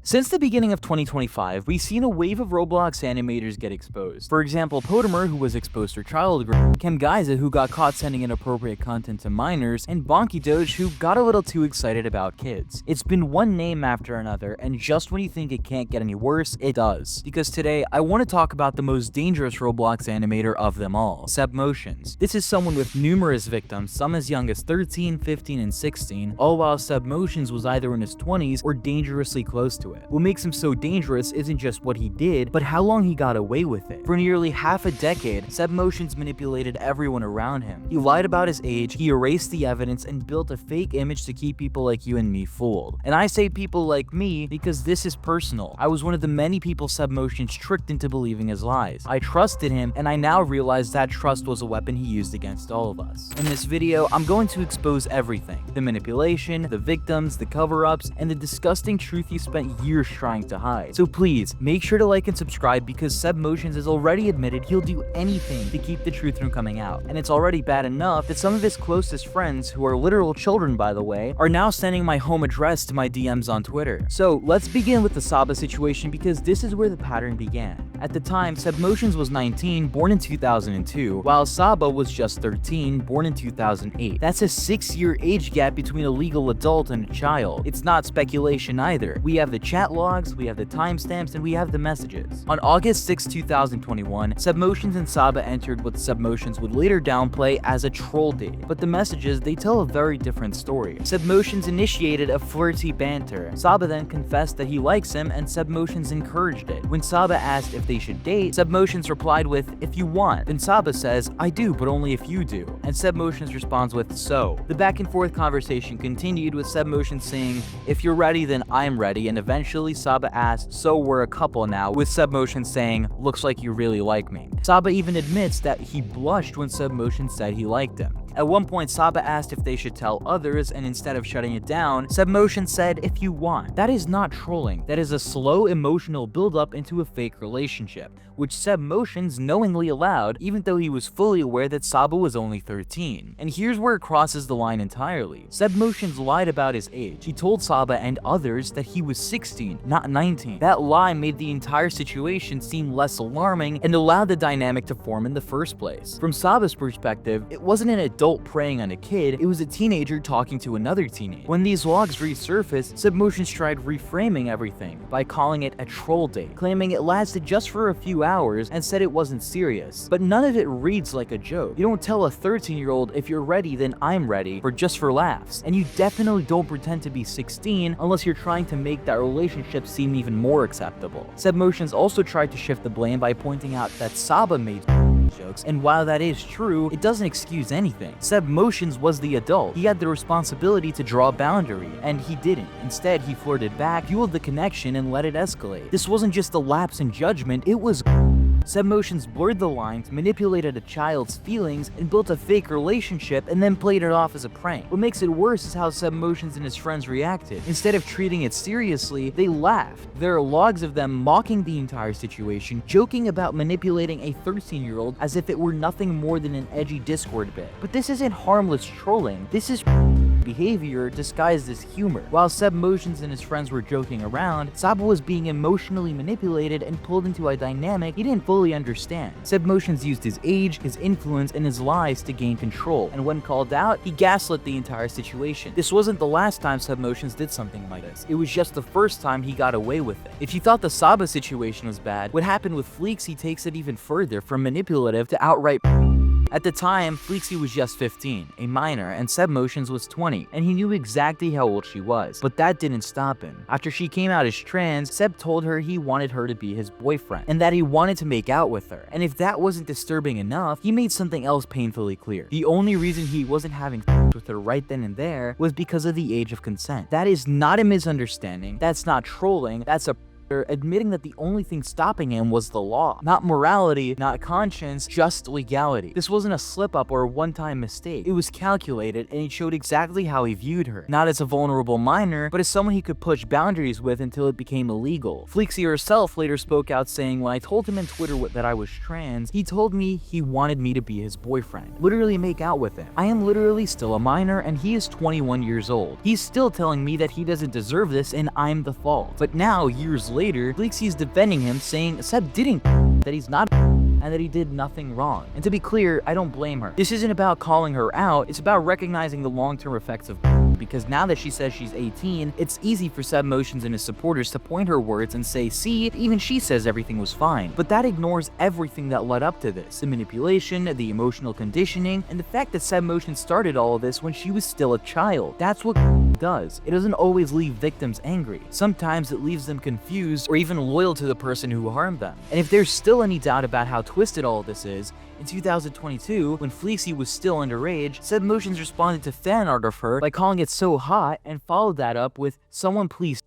Since the beginning of 2025, we've seen a wave of Roblox animators get exposed. For example, Potemer, who was exposed for child grooming, Kamguyza, who got caught sending inappropriate content to minors, and Bonkiedoge, who got a little too excited about kids. It's been one name after another, and just when you think it can't get any worse, it does. Because today, I want to talk about the most dangerous Roblox animator of them all, Sebmotions. This is someone with numerous victims, some as young as 13, 15, and 16, all while Sebmotions was either in his 20s or dangerously close to it. What makes him so dangerous isn't just what he did, but how long he got away with it. For nearly half a decade, Sebmotions manipulated everyone around him. He lied about his age, he erased the evidence, and built a fake image to keep people like you and me fooled. And I say people like me because this is personal. I was one of the many people Sebmotions tricked into believing his lies. I trusted him, and I now realize that trust was a weapon he used against all of us. In this video, I'm going to expose everything: the manipulation, the victims, the cover-ups, and the disgusting truth he spent years trying to hide. So please, make sure to like and subscribe because Sebmotions has already admitted he'll do anything to keep the truth from coming out. And it's already bad enough that some of his closest friends, who are literal children by the way, are now sending my home address to my DMs on Twitter. So let's begin with the Saba situation because this is where the pattern began. At the time, Sebmotions was 19, born in 2002, while Saba was just 13, born in 2008. That's a 6-year age gap between a legal adult and a child. It's not speculation either. We have the chat logs, we have the timestamps, and we have the messages. On August 6, 2021, Sebmotions and Saba entered what Sebmotions would later downplay as a troll date, but the messages, they tell a very different story. Sebmotions initiated a flirty banter. Saba then confessed that he likes him, and Sebmotions encouraged it. When Saba asked if they should date, Sebmotions replied with, "If you want." Then Saba says, "I do, but only if you do." And Sebmotions responds with, "So." The back and forth conversation continued with Sebmotions saying, "If you're ready, then I'm ready," and eventually Saba asked, "So we're a couple now," with Sebmotions saying, "Looks like you really like me." Saba even admits that he blushed when Sebmotions said he liked him. At one point, Saba asked if they should tell others, and instead of shutting it down, Sebmotions said, "If you want." That is not trolling. That is a slow emotional buildup into a fake relationship, which Sebmotions knowingly allowed, even though he was fully aware that Saba was only 13. And here's where it crosses the line entirely. Sebmotions lied about his age. He told Saba and others that he was 16, not 19. That lie made the entire situation seem less alarming and allowed the dynamic to form in the first place. From Saba's perspective, it wasn't an adult preying on a kid, it was a teenager talking to another teenager. When these logs resurfaced, Sebmotions tried reframing everything by calling it a troll date, claiming it lasted just for a few hours and said it wasn't serious. But none of it reads like a joke. You don't tell a 13-year-old if you're ready then I'm ready for just for laughs. And you definitely don't pretend to be 16 unless you're trying to make that relationship seem even more acceptable. Sebmotions also tried to shift the blame by pointing out that Saba made jokes, and while that is true, it doesn't excuse anything. Sebmotions was the adult. He had the responsibility to draw a boundary, and he didn't. Instead, he flirted back, fueled the connection, and let it escalate. This wasn't just a lapse in judgment, it was Sebmotions blurred the lines, manipulated a child's feelings, and built a fake relationship and then played it off as a prank. What makes it worse is how Sebmotions and his friends reacted. Instead of treating it seriously, they laughed. There are logs of them mocking the entire situation, joking about manipulating a 13-year-old as if it were nothing more than an edgy Discord bit. But this isn't harmless trolling, this is behavior disguised as humor. While Sebmotions and his friends were joking around, Saba was being emotionally manipulated and pulled into a dynamic he didn't fully understand. Sebmotions used his age, his influence, and his lies to gain control, and when called out, he gaslit the entire situation. This wasn't the last time Sebmotions did something like this. It was just the first time he got away with it. If you thought the Saba situation was bad, what happened with Fleeksy takes it even further, from manipulative to outright. At the time, Fleeksy was just 15, a minor, and Sebmotions was 20, and he knew exactly how old she was. But that didn't stop him. After she came out as trans, Seb told her he wanted her to be his boyfriend, and that he wanted to make out with her. And if that wasn't disturbing enough, he made something else painfully clear. The only reason he wasn't having with her right then and there was because of the age of consent. That is not a misunderstanding, that's not trolling, that's a admitting that the only thing stopping him was the law. Not morality, not conscience, just legality. This wasn't a slip-up or a one-time mistake. It was calculated, and it showed exactly how he viewed her. Not as a vulnerable minor, but as someone he could push boundaries with until it became illegal. Fleeksy herself later spoke out saying, "When I told him on Twitter that I was trans, he told me he wanted me to be his boyfriend. Literally make out with him. I am literally still a minor, and he is 21 years old. He's still telling me that he doesn't deserve this, and I'm the fault." But now, years later, Fleeksy is defending him, saying Seb didn't, that he's not, and that he did nothing wrong. And to be clear, I don't blame her. This isn't about calling her out, it's about recognizing the long-term effects of because now that she says she's 18, it's easy for Sebmotions and his supporters to point her words and say, "See, even she says everything was fine." But that ignores everything that led up to this: the manipulation, the emotional conditioning, and the fact that Sebmotion started all of this when she was still a child. That's what does. It doesn't always leave victims angry. Sometimes it leaves them confused or even loyal to the person who harmed them. And if there's still any doubt about how twisted all of this is, in 2022, when Fleeksy was still underage, Sebmotions responded to fan art of her by calling it so hot and followed that up with, "Someone please."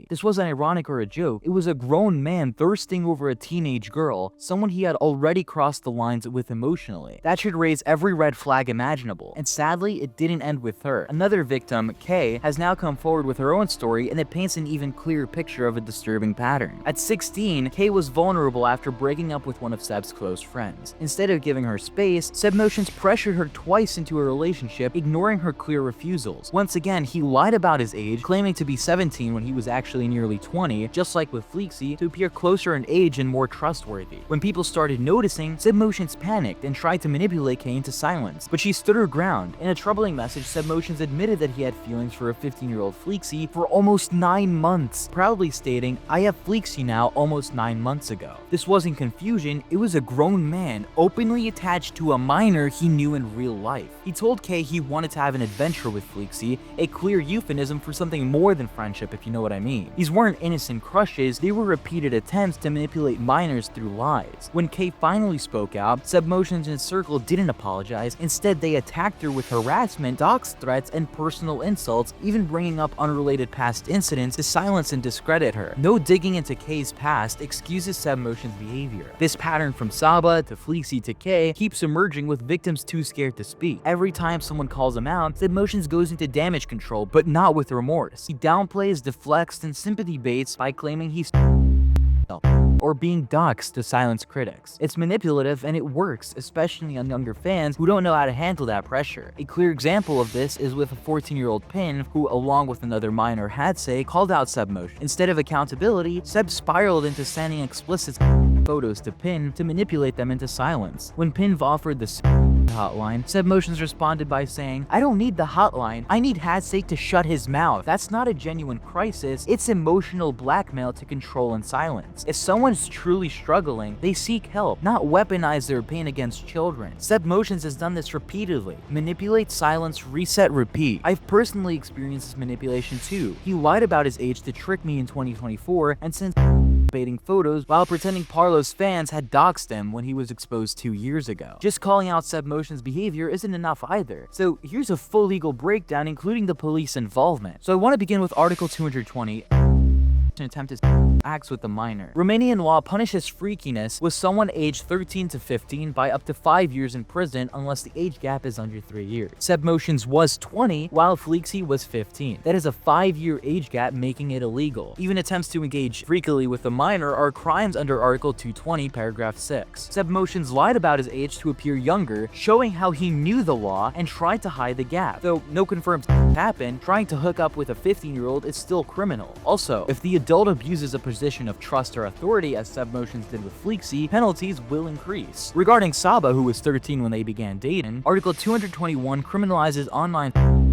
This wasn't ironic or a joke. It was a grown man thirsting over a teenage girl, someone he had already crossed the lines with emotionally. That should raise every red flag imaginable. And sadly, it didn't end with her. Another victim, Kay, has now come forward with her own story, and it paints an even clearer picture of a disturbing pattern. At 16, Kay was vulnerable after breaking up with one of Seb's close friends. Instead of giving her space, Sebmotions pressured her twice into a relationship, ignoring her clear refusals. Once again, he lied about his age, claiming to be 17 when he was actually nearly 20, just like with Fleeksy, to appear closer in age and more trustworthy. When people started noticing, Sebmotions panicked and tried to manipulate Kay into silence, but she stood her ground. In a troubling message, Sebmotions admitted that he had feelings for a 15-year-old Fleeksy for almost 9 months, proudly stating, "I have Fleeksy now almost 9 months ago." This wasn't confusion, it was a grown man, openly attached to a minor he knew in real life. He told Kay he wanted to have an adventure with Fleeksy, a clear euphemism for something more than friendship, if you know what I mean. These weren't innocent crushes, they were repeated attempts to manipulate minors through lies. When Kay finally spoke out, Sebmotions and his circle didn't apologize. Instead, they attacked her with harassment, dox threats, and personal insults, even bringing up unrelated past incidents to silence and discredit her. No digging into Kay's past excuses Sebmotions' behavior. This pattern from Saba to Fleeksy to Kay keeps emerging with victims too scared to speak. Every time someone calls him out, Sebmotions goes into damage control, but not with remorse. He downplays, deflects, and sympathy baits by claiming he's or being doxxed to silence critics. It's manipulative and it works, especially on younger fans who don't know how to handle that pressure. A clear example of this is with a 14-year-old Pin who, along with another minor Hadsay, called out Sebmotion. Instead of accountability, Seb spiraled into sending explicit photos to Pin to manipulate them into silence. When Pin offered the hotline, Sebmotions responded by saying, "I don't need the hotline, I need Hadsay to shut his mouth. That's not a genuine crisis, it's emotional blackmail to control and silence. If someone's truly struggling, they seek help, not weaponize their pain against children." Sebmotions has done this repeatedly. Manipulate, silence, reset, repeat. I've personally experienced this manipulation too. He lied about his age to trick me in 2024 and sent baiting photos while pretending Parlo's fans had doxed him when he was exposed 2 years ago. Just calling out Sebmotions' behavior isn't enough either. So here's a full legal breakdown, including the police involvement. So I want to begin with Article 220. Attempt acts with a minor. Romanian law punishes freakiness with someone aged 13 to 15 by up to 5 years in prison unless the age gap is under 3 years. Sebmotions was 20 while Fleeksy was 15. That is a 5-year age gap, making it illegal. Even attempts to engage freakily with a minor are crimes under Article 220, paragraph 6. Sebmotions lied about his age to appear younger, showing how he knew the law and tried to hide the gap. Though no confirmed happened, trying to hook up with a 15-year-old is still criminal. Also, if the adult abuses a position of trust or authority, as Sebmotions did with Fleeksy, penalties will increase. Regarding Saba, who was 13 when they began dating, Article 221 criminalizes online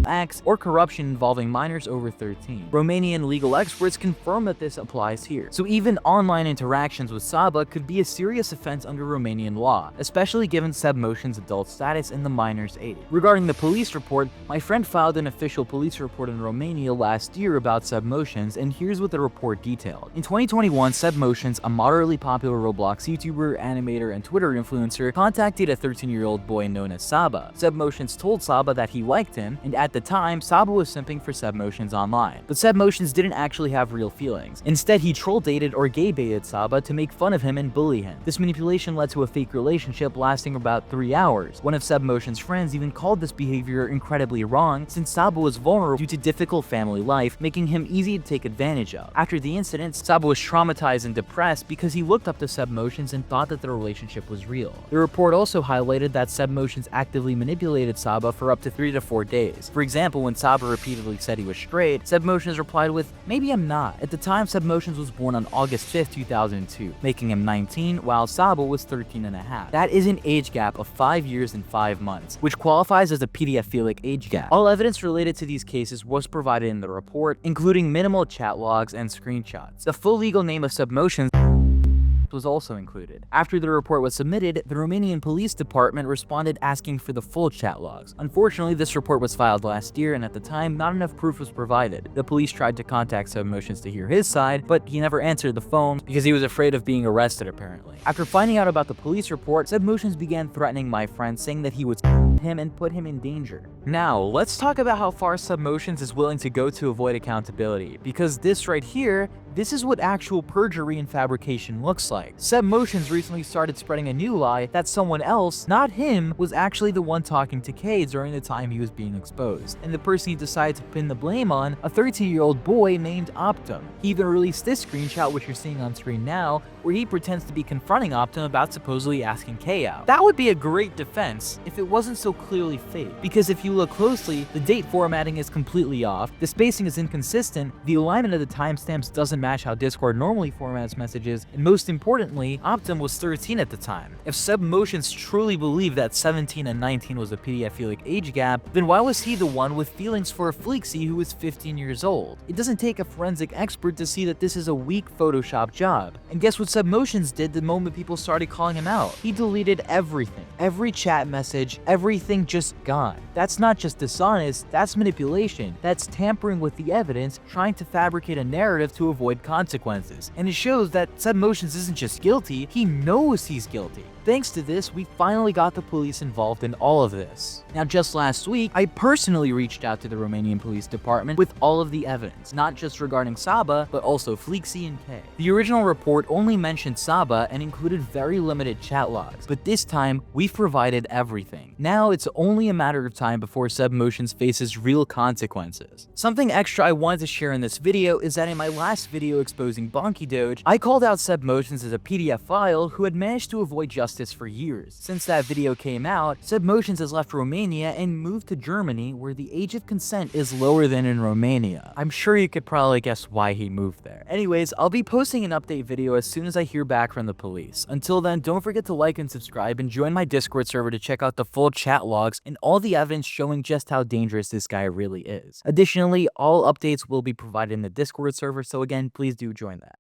acts or corruption involving minors over 13. Romanian legal experts confirm that this applies here. So even online interactions with Saba could be a serious offense under Romanian law, especially given Sebmotions' adult status and the minor's age. Regarding the police report, my friend filed an official police report in Romania last year about Sebmotions, and here's what the report detailed. In 2021, Sebmotions, a moderately popular Roblox YouTuber, animator, and Twitter influencer, contacted a 13-year-old boy known as Saba. Sebmotions told Saba that he liked him, and at the time, Saba was simping for Sebmotions online, but Sebmotions didn't actually have real feelings. Instead, he troll dated or gay baited Saba to make fun of him and bully him. This manipulation led to a fake relationship lasting about 3 hours. One of Sebmotions' friends even called this behavior incredibly wrong, since Saba was vulnerable due to difficult family life, making him easy to take advantage of. After the incident, Saba was traumatized and depressed because he looked up to Sebmotions and thought that their relationship was real. The report also highlighted that Sebmotions actively manipulated Saba for up to 3 to 4 days. For example, when Saba repeatedly said he was straight, Sebmotions replied with, "Maybe I'm not." At the time, Sebmotions was born on August 5th, 2002, making him 19, while Saba was 13 and a half. That is an age gap of 5 years and 5 months, which qualifies as a pedophilic age gap. All evidence related to these cases was provided in the report, including minimal chat logs and screenshots. The full legal name of Sebmotions was also included. After the report was submitted, the Romanian police department responded asking for the full chat logs. Unfortunately, this report was filed last year, and at the time, not enough proof was provided. The police tried to contact Sebmotions to hear his side, but he never answered the phone because he was afraid of being arrested, apparently. After finding out about the police report, Sebmotions began threatening my friend, saying that he would him and put him in danger. Now, let's talk about how far Sebmotions is willing to go to avoid accountability, because this right here, this is what actual perjury and fabrication looks like. Sebmotions recently started spreading a new lie that someone else, not him, was actually the one talking to Kay during the time he was being exposed. And the person he decided to pin the blame on, a 13-year-old boy named Optum. He even released this screenshot, which you're seeing on screen now, where he pretends to be confronting Optum about supposedly asking Kay out. That would be a great defense if it wasn't so clearly fake. Because if you look closely, the date formatting is completely off, the spacing is inconsistent, the alignment of the timestamps doesn't match how Discord normally formats messages, and most importantly, Optum was 13 at the time. If Sebmotions truly believed that 17 and 19 was a pedophilic age gap, then why was he the one with feelings for a Fleeksy who was 15 years old? It doesn't take a forensic expert to see that this is a weak Photoshop job. And guess what Sebmotions did the moment people started calling him out? He deleted everything. Every chat message, everything just gone. That's not just dishonest, that's manipulation. That's tampering with the evidence, trying to fabricate a narrative to avoid consequences. And it shows that Sebmotions isn't just guilty, he knows he's guilty. Thanks to this, we finally got the police involved in all of this. Now, just last week, I personally reached out to the Romanian police department with all of the evidence, not just regarding Saba, but also Fleeksy and Kay. The original report only mentioned Saba and included very limited chat logs, but this time, we've provided everything. Now, it's only a matter of time before Sebmotions faces real consequences. Something extra I wanted to share in this video is that in my last video exposing Bonkiedoge, I called out Sebmotions as a pedophile who had managed to avoid justice for years. Since that video came out, Sebmotions has left Romania and moved to Germany, where the age of consent is lower than in Romania. I'm sure you could probably guess why he moved there. Anyways, I'll be posting an update video as soon as I hear back from the police. Until then, don't forget to like and subscribe and join my Discord server to check out the full chat logs and all the evidence showing just how dangerous this guy really is. Additionally, all updates will be provided in the Discord server, so again, please do join that.